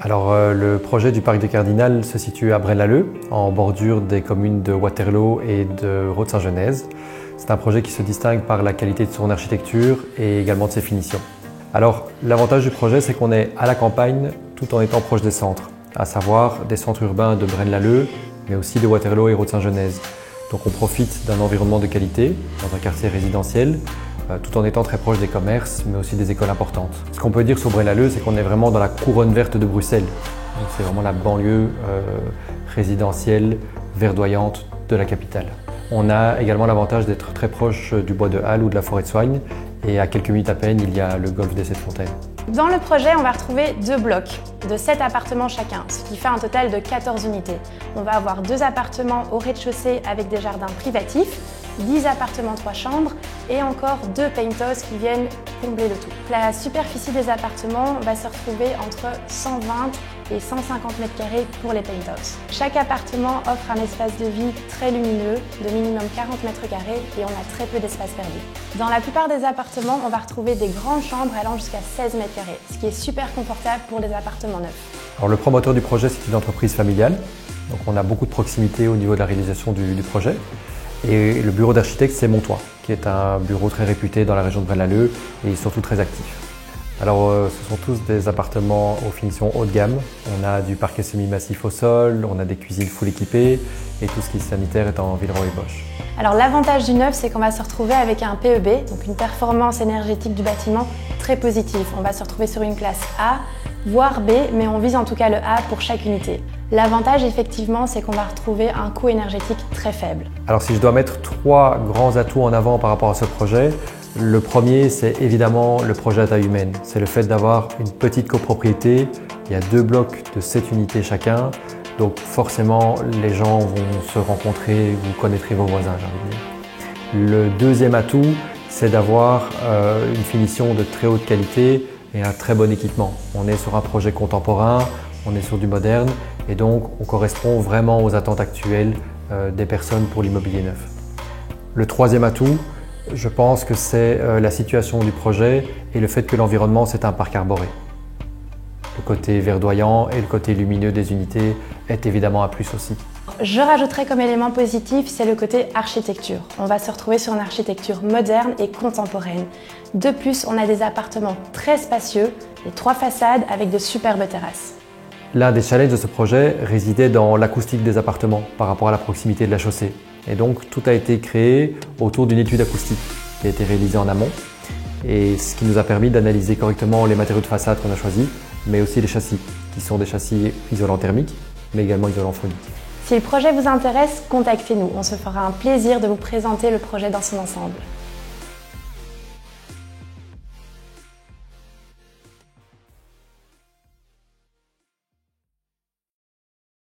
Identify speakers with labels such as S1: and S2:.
S1: Alors, le projet du parc de Cardinal se situe à Braine-l'Alleud, en bordure des communes de Waterloo et de Rode-Saint-Genèse. C'est un projet qui se distingue par la qualité de son architecture et également de ses finitions. Alors, l'avantage du projet, c'est qu'on est à la campagne tout en étant proche des centres, à savoir des centres urbains de Braine-l'Alleud, mais aussi de Waterloo et Rode-Saint-Genèse. Donc on profite d'un environnement de qualité, dans un quartier résidentiel, tout en étant très proche des commerces, mais aussi des écoles importantes. Ce qu'on peut dire sur Braine-l'Alleud, c'est qu'on est vraiment dans la couronne verte de Bruxelles. C'est vraiment la banlieue résidentielle, verdoyante de la capitale. On a également l'avantage d'être très proche du bois de Halle ou de la forêt de Soignes, et à quelques minutes à peine, il y a le golfe des Sept Fontaines.
S2: Dans le projet, on va retrouver 2 blocs de 7 appartements chacun, ce qui fait un total de 14 unités. On va avoir 2 appartements au rez-de-chaussée avec des jardins privatifs, 10 appartements 3 chambres et encore 2 painthouses qui viennent combler le tout. La superficie des appartements va se retrouver entre 120 et 150 m² pour les painthouses. Chaque appartement offre un espace de vie très lumineux, de minimum 40 m² et on a très peu d'espace perdu. Dans la plupart des appartements, on va retrouver des grandes chambres allant jusqu'à 16 m², ce qui est super confortable pour les appartements neufs.
S1: Alors, le promoteur du projet, c'est une entreprise familiale, donc on a beaucoup de proximité au niveau de la réalisation du projet. Et le bureau d'architecte, c'est Montois, qui est un bureau très réputé dans la région de Braine-l'Alleud et surtout très actif. Alors, ce sont tous des appartements aux finitions haut de gamme. On a du parquet semi-massif au sol, on a des cuisines full équipées et tout ce qui est sanitaire est en Villeroy et Bosch.
S2: Alors l'avantage du neuf, c'est qu'on va se retrouver avec un PEB, donc une performance énergétique du bâtiment très positive. On va se retrouver sur une classe A, voire B, mais on vise en tout cas le A pour chaque unité. L'avantage, effectivement, c'est qu'on va retrouver un coût énergétique très faible.
S1: Alors, si je dois mettre 3 grands atouts en avant par rapport à ce projet, le premier, c'est évidemment le projet à taille humaine. C'est le fait d'avoir une petite copropriété. Il y a 2 blocs de 7 unités chacun. Donc forcément, les gens vont se rencontrer, vous connaîtrez vos voisins, j'ai envie de dire. Le deuxième atout, c'est d'avoir une finition de très haute qualité et un très bon équipement. On est sur un projet contemporain, on est sur du moderne et donc on correspond vraiment aux attentes actuelles des personnes pour l'immobilier neuf. Le troisième atout, je pense que c'est la situation du projet et le fait que l'environnement, c'est un parc arboré. Le côté verdoyant et le côté lumineux des unités est évidemment un plus aussi.
S2: Je rajouterais comme élément positif, c'est le côté architecture. On va se retrouver sur une architecture moderne et contemporaine. De plus, on a des appartements très spacieux, les 3 façades avec de superbes terrasses.
S1: L'un des challenges de ce projet résidait dans l'acoustique des appartements par rapport à la proximité de la chaussée. Et donc tout a été créé autour d'une étude acoustique qui a été réalisée en amont et ce qui nous a permis d'analyser correctement les matériaux de façade qu'on a choisis, mais aussi les châssis, qui sont des châssis isolants thermiques, mais également isolants phoniques.
S2: Si le projet vous intéresse, contactez-nous. On se fera un plaisir de vous présenter le projet dans son ensemble.